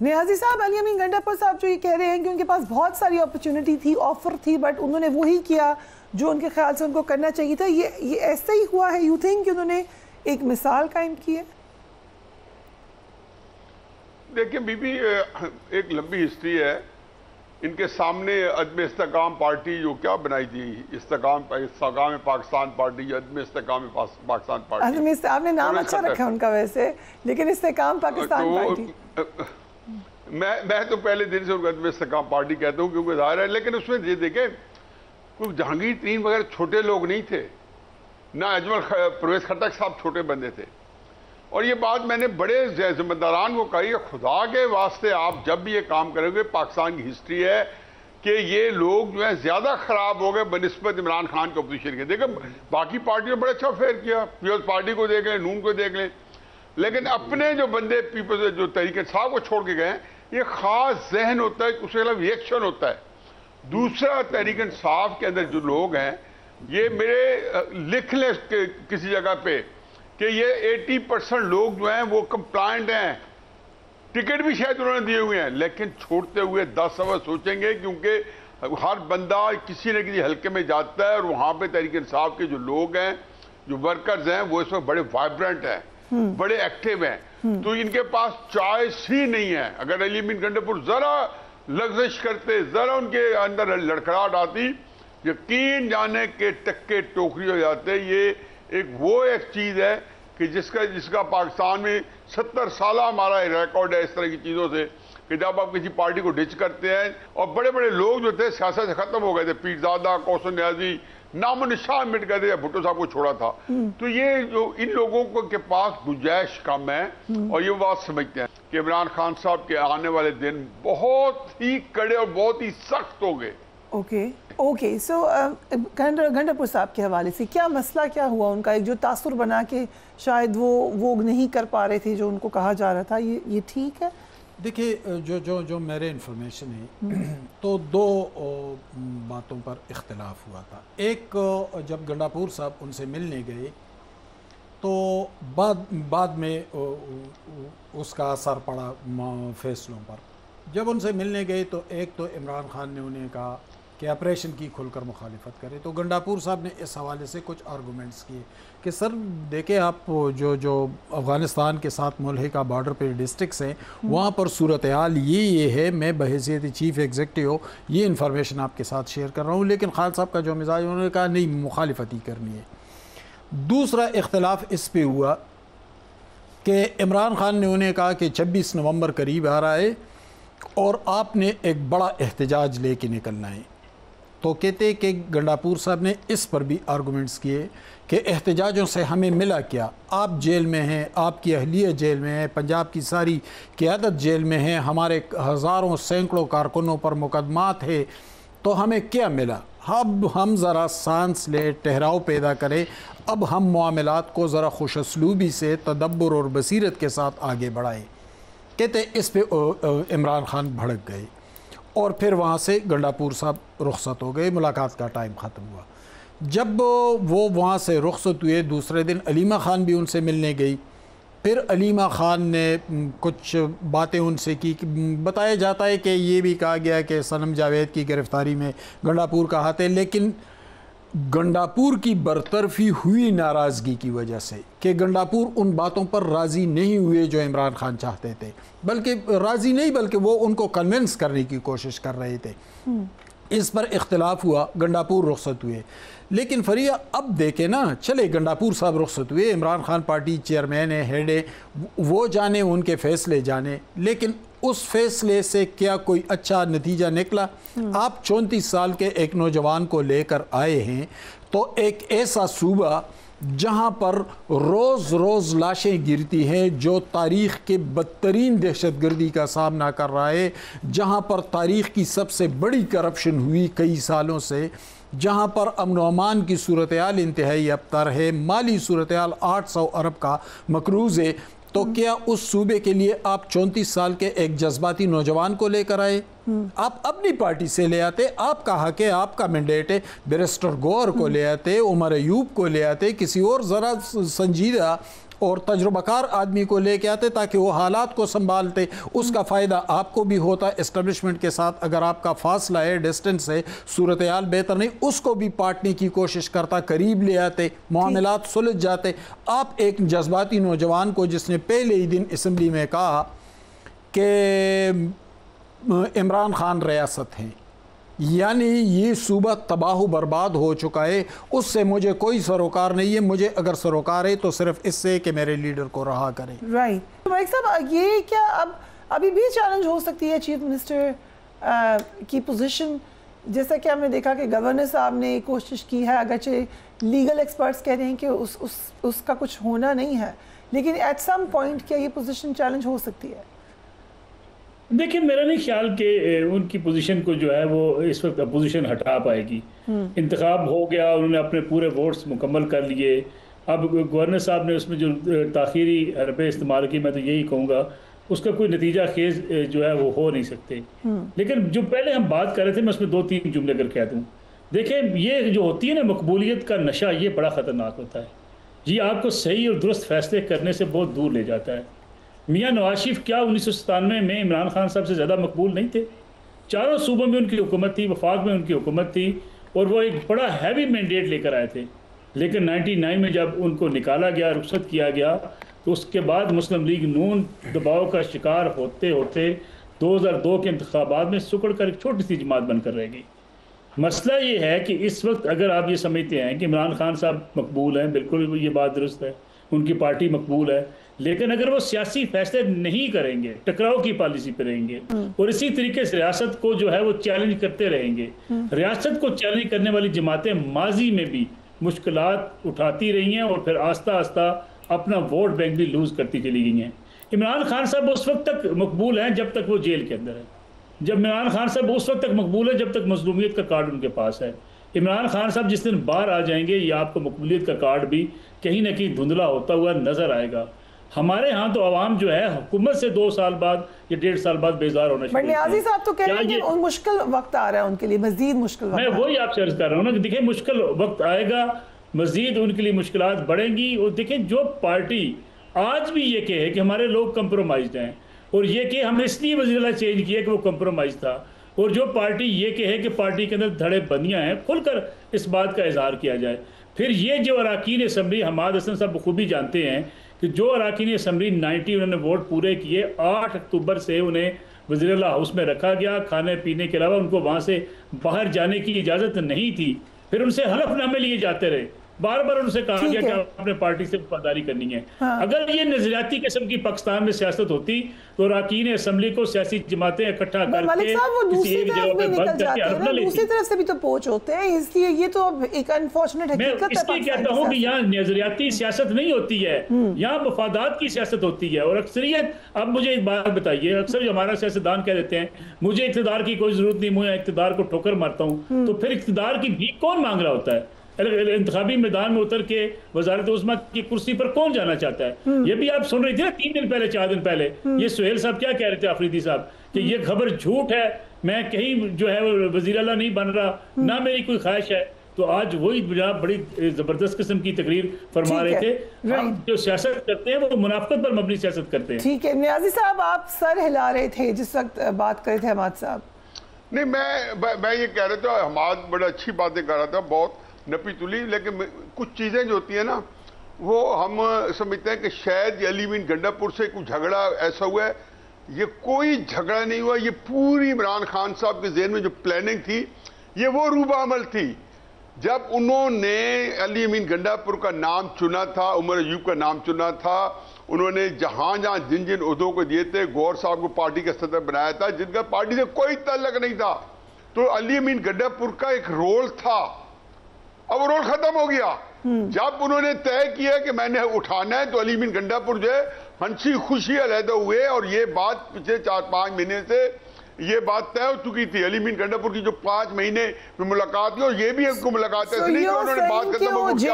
نیازی صاحب، علی امین گنڈاپور صاحب جو یہ کہہ رہے ہیں کہ ان کے پاس بہت ساری اپرچونٹی تھی، آفر تھی، بٹ انہوں نے وہی کیا جو ان کے خیال سے ان کو کرنا چاہیے تھا، یہ ایسا ہی ہوا ہے؟ یو تھنک کہ انہوں نے ایک مثال قائم کی ہے؟ دیکھیں بی بی، ایک لمبی ہسٹری ہے ان کے سامنے۔ عدم استحکام پارٹی جو کیا بنائی تھی، استحکام پاکستان پارٹی، عدم استحکام پاکستان پارٹی، آپ نے نام اچھا رکھا ان کا ویسے، لیکن استحکام پاکستان پارٹی، میں تو پہلے دن سے ان کو عدم استحکام پارٹی کہتا ہوں کیونکہ ظاہر ہے۔ لیکن اس میں یہ دیکھیں، کوئی جہانگیر ترین وغیرہ چھوٹے لوگ نہیں تھے، نہ اجمل پرویز خٹک صاحب چھوٹے بندے تھے۔ اور یہ بات میں نے بڑے ذمہ داران کو کہی کہ خدا کے واسطے آپ جب بھی یہ کام کریں گے، پاکستان کی ہسٹری ہے کہ یہ لوگ جو ہیں زیادہ خراب ہو گئے بنسبت عمران خان کے اپوزیشن کے۔ دیکھیں باقی پارٹیوں نے بڑا اچھا فیئر کیا، پیپلز پارٹی کو دیکھ لیں، نون کو دیکھ لیں، لیکن اپنے جو بندے پیپلز جو تحریک انصاف کو چھوڑ کے گئے، یہ خاص ذہن ہوتا ہے، اس کے خلاف ریئیکشن ہوتا ہے۔ دوسرا، تحریک انصاف کے اندر جو لوگ ہیں، یہ میرے لکھ لیں کسی جگہ پہ کہ یہ 80% لوگ جو ہیں وہ کمپلائنٹ ہیں، ٹکٹ بھی شاید انہوں نے دیے ہوئے ہیں، لیکن چھوڑتے ہوئے 10 سوا سوچیں گے، کیونکہ ہر بندہ کسی نہ کسی حلقے میں جاتا ہے، اور وہاں پہ تحریک انصاف کے جو لوگ ہیں، جو ورکرز ہیں، وہ اس وقت بڑے وائبرنٹ ہیں، بڑے ایکٹیو ہیں، تو ان کے پاس چوائس ہی نہیں ہے۔ اگر علی امین گنڈاپور ذرا لغزش کرتے، ذرا ان کے اندر لڑکھڑاہٹ آتی، یقین جانے کے ٹکے ٹوکری ہو جاتے۔ یہ ایک چیز ہے کہ جس کا پاکستان میں 70 سالہ ہمارا ریکارڈ ہے اس طرح کی چیزوں سے، کہ جب آپ کسی پارٹی کو ڈچ کرتے ہیں، اور بڑے بڑے لوگ جو تھے سیاست سے ختم ہو گئے تھے، پیرزادہ، کوثر نیازی، نام و نشان مٹ گئے تھے، یا بھٹو صاحب کو چھوڑا تھا۔ تو یہ جو ان لوگوں کے پاس گنجائش کم ہے، اور یہ بات سمجھتے ہیں کہ عمران خان صاحب کے آنے والے دن بہت ہی کڑے اور بہت ہی سخت ہو گئے۔ اوکے سو گنڈاپور صاحب کے حوالے سے کیا مسئلہ کیا ہوا ان کا؟ ایک جو تاثر بنا کے شاید وہ نہیں کر پا رہے تھے جو ان کو کہا جا رہا تھا، یہ ٹھیک ہے؟ دیکھیے جو میرے انفارمیشن ہے تو دو باتوں پر اختلاف ہوا تھا۔ ایک، جب گنڈاپور صاحب ان سے ملنے گئے تو بعد میں اس کا اثر پڑا فیصلوں پر۔ جب ان سے ملنے گئے تو ایک تو عمران خان نے انہیں کہا کہ آپریشن کی کھل کر مخالفت کرے، تو گنڈاپور صاحب نے اس حوالے سے کچھ آرگومنٹس کیے کہ سر دیکھیں، آپ جو افغانستان کے ساتھ ملحقہ بارڈر پہ ڈسٹرکٹس ہیں، وہاں پر صورتحال یہ ہے، میں بحیثیت چیف ایگزیکٹو یہ انفارمیشن آپ کے ساتھ شیئر کر رہا ہوں، لیکن خان صاحب کا جو مزاج، انہوں نے کہا نہیں، مخالفت ہی کرنی ہے۔ دوسرا اختلاف اس پہ ہوا کہ عمران خان نے انہیں کہا کہ 26 نومبر قریب آ رہا ہے اور آپ نے ایک بڑا احتجاج لے کے نکلنا ہے۔ تو کہتے کہ گنڈاپور صاحب نے اس پر بھی آرگومنٹس کیے کہ احتجاجوں سے ہمیں ملا کیا؟ آپ جیل میں ہیں، آپ کی اہلیہ جیل میں ہے، پنجاب کی ساری قیادت جیل میں ہے، ہمارے ہزاروں سینکڑوں کارکنوں پر مقدمات ہے، تو ہمیں کیا ملا؟ اب ہم ذرا سانس لے، ٹھہراؤ پیدا کریں، اب ہم معاملات کو ذرا خوش اسلوبی سے، تدبر اور بصیرت کے ساتھ آگے بڑھائیں۔ کہتے اس پہ عمران خان بھڑک گئے، اور پھر وہاں سے گنڈاپور صاحب رخصت ہو گئے، ملاقات کا ٹائم ختم ہوا۔ جب وہ وہاں سے رخصت ہوئے، دوسرے دن علیمہ خان بھی ان سے ملنے گئی۔ پھر علیمہ خان نے کچھ باتیں ان سے کی، بتایا جاتا ہے کہ یہ بھی کہا گیا کہ صنم جاوید کی گرفتاری میں گنڈاپور کا ہاتھ ہے، لیکن گنڈاپور کی برطرفی ہوئی ناراضگی کی وجہ سے، کہ گنڈاپور ان باتوں پر راضی نہیں ہوئے جو عمران خان چاہتے تھے، بلکہ راضی نہیں بلکہ وہ ان کو کنونس کرنے کی کوشش کر رہے تھے۔ اس پر اختلاف ہوا، گنڈاپور رخصت ہوئے۔ لیکن فریہ اب دیکھیں نا، چلے گنڈاپور صاحب رخصت ہوئے، عمران خان پارٹی چیئرمین ہے، ہیڈ ہے، وہ جانے ان کے فیصلے جانے، لیکن اس فیصلے سے کیا کوئی اچھا نتیجہ نکلا؟ آپ 34 سال کے ایک نوجوان کو لے کر آئے ہیں، تو ایک ایسا صوبہ جہاں پر روز روز لاشیں گرتی ہیں، جو تاریخ کے بدترین دہشت گردی کا سامنا کر رہا ہے، جہاں پر تاریخ کی سب سے بڑی کرپشن ہوئی کئی سالوں سے، جہاں پر امن و امان کی صورتحال انتہائی ابتر ہے، مالی صورتحال 800 ارب کا مقروض ہے، تو کیا اس صوبے کے لیے آپ 34 سال کے ایک جذباتی نوجوان کو لے کر آئے؟ آپ اپنی پارٹی سے لے آتے، آپ کا حق ہے، آپ کا مینڈیٹ ہے، بیرسٹر گوہر کو لے آتے، عمر ایوب کو لے آتے، کسی اور ذرا سنجیدہ اور تجربہ کار آدمی کو لے کے آتے تاکہ وہ حالات کو سنبھالتے. اس کا فائدہ آپ کو بھی ہوتا اسٹیبلشمنٹ کے ساتھ. اگر آپ کا فاصلہ ہے، ڈسٹنس ہے، صورتحال بہتر نہیں، اس کو بھی پاٹنے کی کوشش کرتا، قریب لے آتے، معاملات سلجھ جاتے. آپ ایک جذباتی نوجوان کو جس نے پہلے ہی دن اسمبلی میں کہا کہ عمران خان ریاست ہیں، یعنی یہ صوبہ تباہ و برباد ہو چکا ہے، اس سے مجھے کوئی سروکار نہیں ہے، مجھے اگر سروکار ہے تو صرف اس سے کہ میرے لیڈر کو رہا کریں. رائٹ. ملک صاحب، یہ کیا ابھی بھی چیلنج ہو سکتی ہے چیف منسٹر کی پوزیشن؟ جیسا کہ ہم نے دیکھا کہ گورنر صاحب نے کوشش کی ہے، اگرچہ لیگل ایکسپرٹس کہہ رہے ہیں کہ اس کا کچھ ہونا نہیں ہے، لیکن ایٹ سم پوائنٹ کیا یہ پوزیشن چیلنج ہو سکتی ہے؟ دیکھیں، میرا نہیں خیال کہ ان کی پوزیشن کو جو ہے وہ اس وقت اپوزیشن ہٹا پائے گی. انتخاب ہو گیا، انہوں نے اپنے پورے ووٹس مکمل کر لیے. اب گورنر صاحب نے اس میں جو تاخیری حربے استعمال کی، میں تو یہی کہوں گا اس کا کوئی نتیجہ خیز جو ہے وہ ہو نہیں سکتے. لیکن جو پہلے ہم بات کر رہے تھے، میں اس میں 2-3 جملے کر کہہ دوں. دیکھیں، یہ جو ہوتی ہے نا مقبولیت کا نشہ، یہ بڑا خطرناک ہوتا ہے. یہ آپ کو صحیح اور درست فیصلے کرنے سے بہت دور لے جاتا ہے. میاں نواز شریف کیا 1997 میں عمران خان صاحب سے زیادہ مقبول نہیں تھے؟ چاروں صوبوں میں ان کی حکومت تھی، وفاق میں ان کی حکومت تھی، اور وہ ایک بڑا ہیوی مینڈیٹ لے کر آئے تھے. لیکن 99 میں جب ان کو نکالا گیا، رخصت کیا گیا، تو اس کے بعد مسلم لیگ نون دباؤ کا شکار ہوتے ہوتے 2002 کے انتخابات میں سکڑ کر ایک چھوٹی سی جماعت بن کر رہ گئی. مسئلہ یہ ہے کہ اس وقت اگر آپ یہ سمجھتے ہیں کہ عمران خان صاحب مقبول ہیں، بالکل یہ بات درست ہے، ان کی پارٹی مقبول ہے، لیکن اگر وہ سیاسی فیصلے نہیں کریں گے، ٹکراؤ کی پالیسی پہ رہیں گے اور اسی طریقے سے ریاست کو جو ہے وہ چیلنج کرتے رہیں گے. ریاست کو چیلنج کرنے والی جماعتیں ماضی میں بھی مشکلات اٹھاتی رہی ہیں اور پھر آہستہ آہستہ اپنا ووٹ بینک بھی لوز کرتی چلی گئی ہیں. عمران خان صاحب اس وقت تک مقبول ہیں جب تک وہ جیل کے اندر ہے. عمران خان صاحب اس وقت تک مقبول ہے جب تک مظلومیت کا کارڈ ان کے پاس ہے. عمران خان صاحب جس دن باہر آ جائیں گے، یہ آپ کو مقبولیت کا کارڈ بھی کہیں نہ کہیں دھندلا ہوتا ہوا نظر آئے گا. ہمارے ہاں تو عوام جو ہے حکومت سے 2 سال بعد یا 1.5 سال بعد بیزار ہونا شروع. نیازی صاحب تو کہہ رہے ہیں کہ مشکل وقت آ رہا ہے ان کے لیے، مزید مشکل وقت. میں وہی آپ سے عرض کر رہا ہوں نا کہ دیکھیں مشکل وقت آئے گا، مزید ان کے لیے مشکلات بڑھیں گی. اور دیکھیں جو پارٹی آج بھی یہ کہے کہ ہمارے لوگ کمپرومائزڈ ہیں، اور یہ کہ ہم اس لیے وزیر اللہ چینج کیا کہ وہ کمپرومائز تھا، اور جو پارٹی یہ کہے کہ پارٹی کے اندر دھڑے بندیاں ہیں، کھل کر اس بات کا اظہار کیا جائے. پھر یہ جو اراکین اسمبلی، حماد حسن صاحب بخوبی جانتے ہیں کہ جو اراکین اسمبلی 90 انہوں نے ووٹ پورے کیے، 8 اکتوبر سے انہیں وزیر اللہ ہاؤس میں رکھا گیا. کھانے پینے کے علاوہ ان کو وہاں سے باہر جانے کی اجازت نہیں تھی. پھر ان سے حلف نامے لیے جاتے رہے، بار بار ان سے کہا گیا کہ اپنے پارٹی سے وفاداری کرنی ہے. اگر یہ نظریاتی قسم کی پاکستان میں سیاست ہوتی تو اراکین اسمبلی کو سیاسی جماعتیں اکٹھا کر کے کسی ایک جگہ پہ بند کر کے حلف نہ لیتی. دوسری طرف سے بھی تو پوچھ ہوتے ہیں، اس لیے یہ تو ایک انفارچونیٹ حقیقت ہے. میں اس لیے کہتا ہوں کہ یہاں نظریاتی سیاست نہیں ہوتی ہے، یہاں مفادات کی سیاست ہوتی ہے. اور اکثریت، اب مجھے ایک بات بتائیے، اکثر ہمارا سیاستدان کہہ دیتے ہیں مجھے اقتدار کی کوئی ضرورت نہیں، میں اقتدار کو ٹھوکر مارتا ہوں. تو پھر اقتدار کی بھیک کون مانگ رہا ہوتا ہے؟ انتخابی میدان میں اتر کے وزارت عظمیٰ کی کرسی پر کون جانا چاہتا ہے؟ یہ بھی آپ سن رہی تھی نا 3 دن پہلے 4 دن پہلے، یہ سہیل صاحب کیا کہہ رہے تھے، آفریدی صاحب، کہ یہ خبر جھوٹ ہے، میں کہیں جو ہے وزیر اعلیٰ نہیں بن رہا، نہ میری کوئی خواہش ہے. تو آج وہی جناب بڑی زبردست قسم کی تقریر فرما رہے تھے. ہم جو سیاست کرتے ہیں وہ منافقت پر مبنی سیاست کرتے ہیں. ٹھیک ہے. نیازی صاحب آپ سر ہلا رہے تھے جس وقت بات کرے تھے حماد صاحب. نہیں، میں یہ کہہ رہا تھا، حماد بڑا اچھی باتیں کر رہا تھا، بہت نپی تلی، لیکن کچھ چیزیں جو ہوتی ہیں نا وہ ہم سمجھتے ہیں کہ شاید علی مین گنڈا پور سے کوئی جھگڑا ایسا ہوا ہے. یہ کوئی جھگڑا نہیں ہوا. یہ پوری عمران خان صاحب کے ذہن میں جو پلاننگ تھی، یہ وہ روبہ عمل تھی. جب انہوں نے علی مین گنڈا پور کا نام چنا تھا، عمر ایوب کا نام چنا تھا، انہوں نے جہاں جن عہدوں کو دیے تھے، گور صاحب کو پارٹی کا صدر بنایا تھا جن کا پارٹی سے کوئی تعلق نہیں تھا. تو علی مین گنڈا پور کا ایک رول تھا، اب وہ رول ختم ہو گیا. جب انہوں نے طے کیا کہ میں نے اٹھانا ہے تو علی مین گنڈا پور جو ہے ہنسی خوشی علیحدہ ہوئے. اور یہ بات پچھلے 4-5 مہینے سے یہ بات طے ہو چکی تھی. علی مین گنڈا پور کی جو 5 مہینے میں ملاقات کی، اور یہ بھی ایک کو ملاقات ہے، نہیں کہ انہوں نے بات ختم ہو کے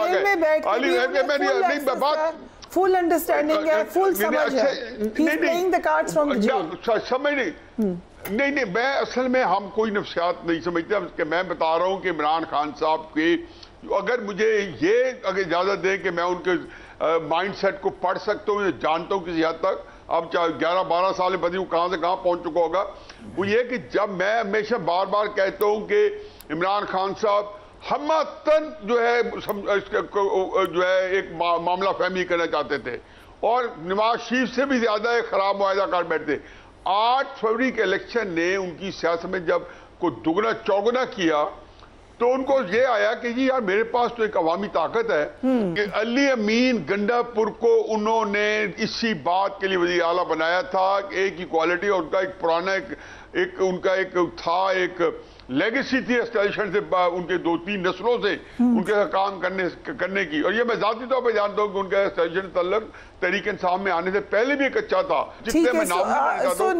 فل انڈرسٹینڈنگ ہے، فل سمجھ ہے، he's playing the cards from the jail. سمجھ نہیں، میں اصل میں ہم کوئی نفسیات نہیں سمجھتے کہ میں بتا رہا ہوں کہ عمران خان صاحب کے، اگر مجھے یہ اگر اجازت دیں کہ میں ان کے مائنڈ سیٹ کو پڑھ سکتا ہوں، جانتا ہوں کسی حد تک. اب 11-12 سال میں بدی ہوں کہاں سے کہاں پہنچ چکا ہوگا. وہ یہ کہ جب میں ہمیشہ بار بار کہتا ہوں کہ عمران خان صاحب ہمتاً جو ہے ایک معاملہ فہمی کرنا چاہتے تھے اور نواز شریف سے بھی زیادہ ایک خراب معاہدہ کر بیٹھتے. 8 فروری کے الیکشن نے ان کی سیاست میں جب کو دگنا چوگنا کیا تو ان کو یہ آیا کہ جی یار میرے پاس تو ایک عوامی طاقت ہے کہ علی امین گنڈا پور کو انہوں نے اسی بات کے لیے وزیر اعلیٰ بنایا تھا. ایک ایکوالٹی اور ان کا ایک پرانا ایک لیگیسی تھی اسٹیلیشن سے ان کے 2-3 نسلوں سے ان کے کام کرنے کی. اور یہ میں ذاتی طور پہ جانتا ہوں کہ ان کا اسٹیلیشن تعلق تحریک انصاف میں آنے سے پہلے بھی ایک اچھا تھا جس سے میں نام نہیں